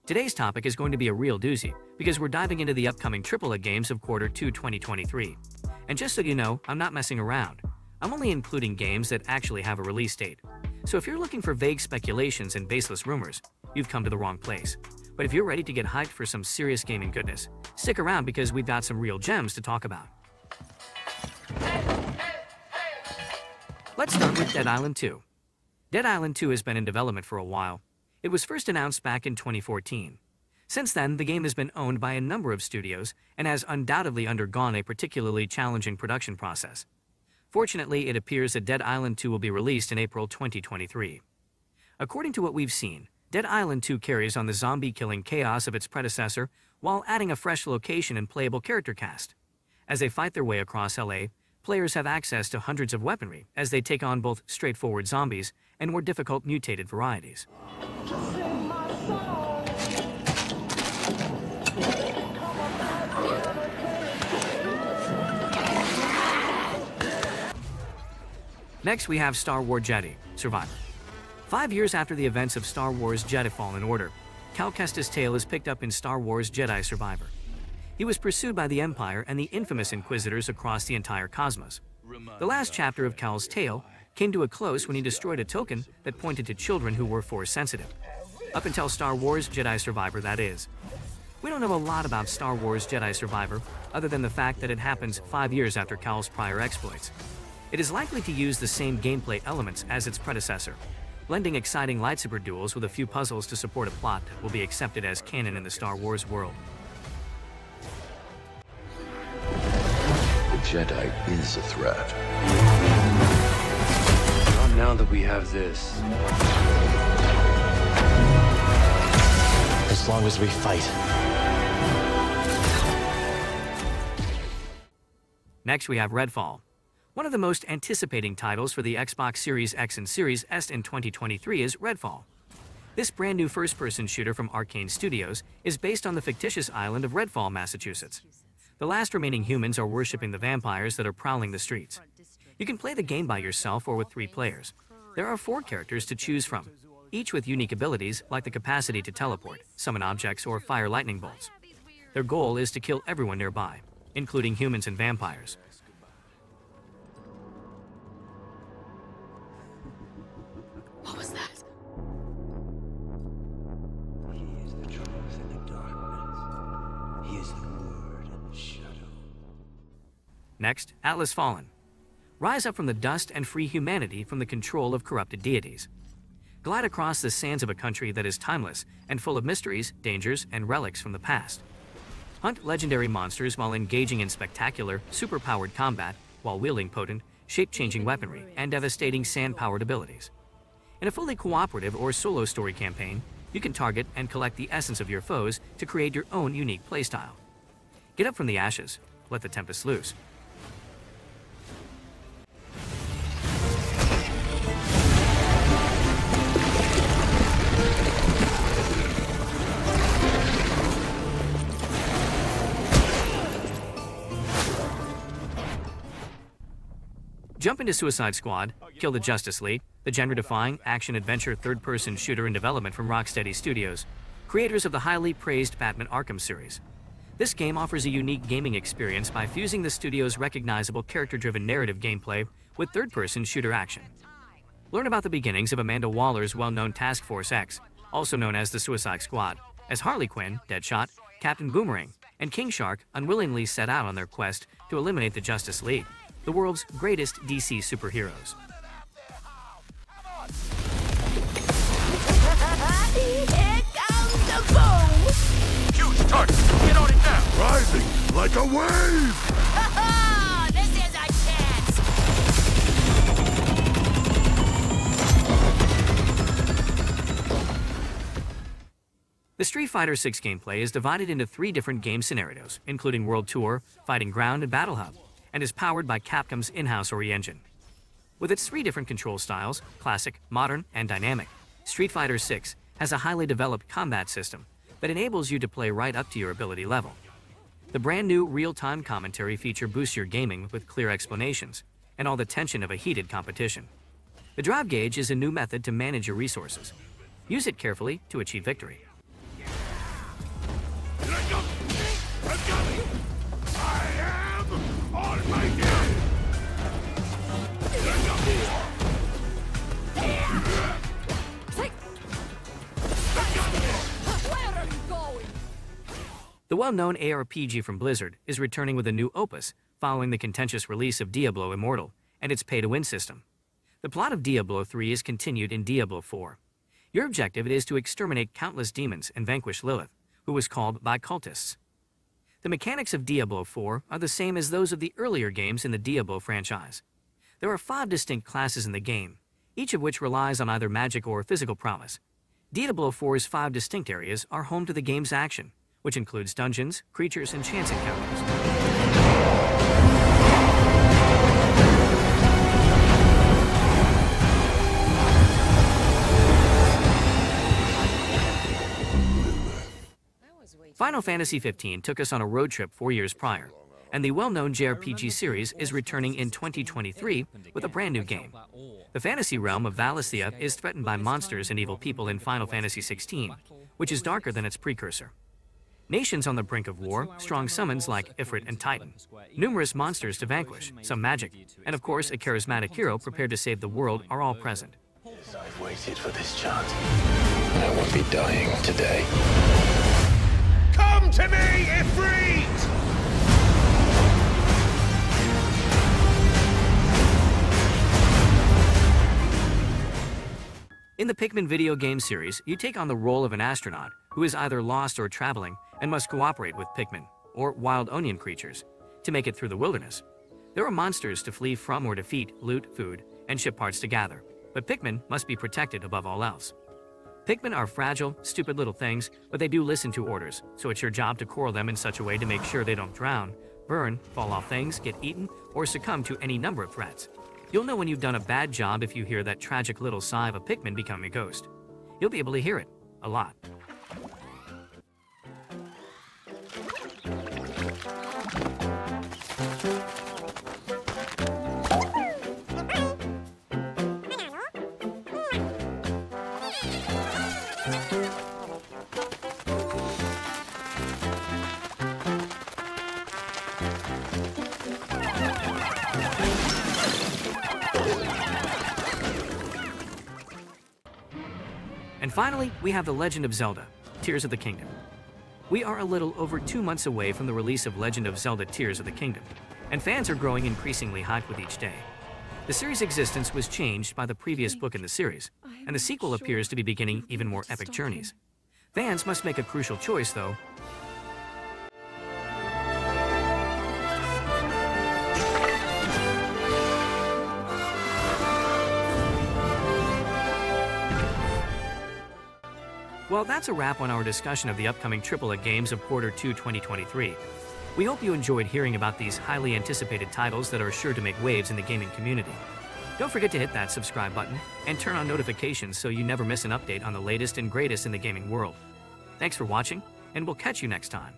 Today's topic is going to be a real doozy because we're diving into the upcoming AAA games of Q2 2023. And just so you know, I'm not messing around. I'm only including games that actually have a release date. So if you're looking for vague speculations and baseless rumors, you've come to the wrong place. But if you're ready to get hyped for some serious gaming goodness, stick around because we've got some real gems to talk about. Let's start with Dead Island 2. Dead Island 2 has been in development for a while. It was first announced back in 2014. Since then, the game has been owned by a number of studios and has undoubtedly undergone a particularly challenging production process. Fortunately, it appears that Dead Island 2 will be released in April 2023. According to what we've seen, Dead Island 2 carries on the zombie-killing chaos of its predecessor while adding a fresh location and playable character cast. As they fight their way across LA, players have access to hundreds of weaponry as they take on both straightforward zombies and more difficult mutated varieties. Next, we have Star Wars Jedi Survivor. 5 years after the events of Star Wars Jedi Fallen Order, Cal Kestis' tale is picked up in Star Wars Jedi Survivor. He was pursued by the Empire and the infamous Inquisitors across the entire cosmos. The last chapter of Cal's tale came to a close when he destroyed a token that pointed to children who were Force-sensitive. Up until Star Wars Jedi Survivor, that is. We don't know a lot about Star Wars Jedi Survivor, other than the fact that it happens 5 years after Cal's prior exploits. It is likely to use the same gameplay elements as its predecessor, blending exciting lightsaber duels with a few puzzles to support a plot that will be accepted as canon in the Star Wars world. The Jedi is a threat. Not now that we have this. As long as we fight. Next, we have Redfall. One of the most anticipating titles for the Xbox Series X and Series S in 2023 is Redfall. This brand new first-person shooter from Arcane Studios is based on the fictitious island of Redfall, Massachusetts. The last remaining humans are worshipping the vampires that are prowling the streets. You can play the game by yourself or with 3 players. There are 4 characters to choose from, each with unique abilities like the capacity to teleport, summon objects, or fire lightning bolts. Their goal is to kill everyone nearby, including humans and vampires. What was that? He is the truth in the darkness. He is the word in the shadow. Next, Atlas Fallen. Rise up from the dust and free humanity from the control of corrupted deities. Glide across the sands of a country that is timeless and full of mysteries, dangers, and relics from the past. Hunt legendary monsters while engaging in spectacular, super-powered combat while wielding potent, shape-changing weaponry and devastating sand-powered abilities. In a fully cooperative or solo story campaign, you can target and collect the essence of your foes to create your own unique playstyle. Get up from the ashes, let the tempest loose. Jump into Suicide Squad, kill the Justice League, the genre-defying action-adventure third-person shooter in development from Rocksteady Studios, creators of the highly praised Batman Arkham series. This game offers a unique gaming experience by fusing the studio's recognizable character-driven narrative gameplay with third-person shooter action. Learn about the beginnings of Amanda Waller's well-known Task Force X, also known as the Suicide Squad, as Harley Quinn, Deadshot, Captain Boomerang, and King Shark unwillingly set out on their quest to eliminate the Justice League, the world's greatest DC superheroes. Here comes the boom! Huge target! Get on it now! Rising like a wave! Ha-ha! This is a chance! The Street Fighter VI gameplay is divided into 3 different game scenarios, including World Tour, Fighting Ground, and Battle Hub, and is powered by Capcom's in-house Ori engine. With its 3 different control styles, classic, modern, and dynamic, Street Fighter VI has a highly developed combat system that enables you to play right up to your ability level. The brand new real-time commentary feature boosts your gaming with clear explanations and all the tension of a heated competition. The drive gauge is a new method to manage your resources. Use it carefully to achieve victory. Where are you going? The well-known ARPG from Blizzard is returning with a new opus following the contentious release of Diablo Immortal and its pay-to-win system. The plot of Diablo 3 is continued in Diablo 4. Your objective is to exterminate countless demons and vanquish Lilith, who was called by cultists. The mechanics of Diablo 4 are the same as those of the earlier games in the Diablo franchise. There are 5 distinct classes in the game, each of which relies on either magic or physical prowess. Diablo 4's 5 distinct areas are home to the game's action, which includes dungeons, creatures, and chance encounters. Final Fantasy XV took us on a road trip 4 years prior, and the well-known JRPG series is returning in 2023 with a brand new game. The fantasy realm of Valisthea is threatened by monsters and evil people in Final Fantasy XVI, which is darker than its precursor. Nations on the brink of war, strong summons like Ifrit and Titan, numerous monsters to vanquish, some magic, and of course a charismatic hero prepared to save the world are all present. I've waited for this chance. I won't be dying today. Come to me, Ifrit! In the Pikmin video game series, you take on the role of an astronaut who is either lost or traveling and must cooperate with Pikmin, or wild onion creatures, to make it through the wilderness. There are monsters to flee from or defeat, loot, food, and ship parts to gather, but Pikmin must be protected above all else. Pikmin are fragile, stupid little things, but they do listen to orders, so it's your job to corral them in such a way to make sure they don't drown, burn, fall off things, get eaten, or succumb to any number of threats. You'll know when you've done a bad job if you hear that tragic little sigh of a Pikmin becoming a ghost. You'll be able to hear it a lot. And finally, we have The Legend of Zelda: Tears of the Kingdom. We are a little over 2 months away from the release of Legend of Zelda: Tears of the Kingdom, and fans are growing increasingly hyped with each day. The series' existence was changed by the previous book in the series, and the sequel appears to be beginning even more epic journeys. Fans must make a crucial choice, though. Well, that's a wrap on our discussion of the upcoming AAA games of Quarter 2 2023. We hope you enjoyed hearing about these highly anticipated titles that are sure to make waves in the gaming community. Don't forget to hit that subscribe button and turn on notifications so you never miss an update on the latest and greatest in the gaming world. Thanks for watching, and we'll catch you next time.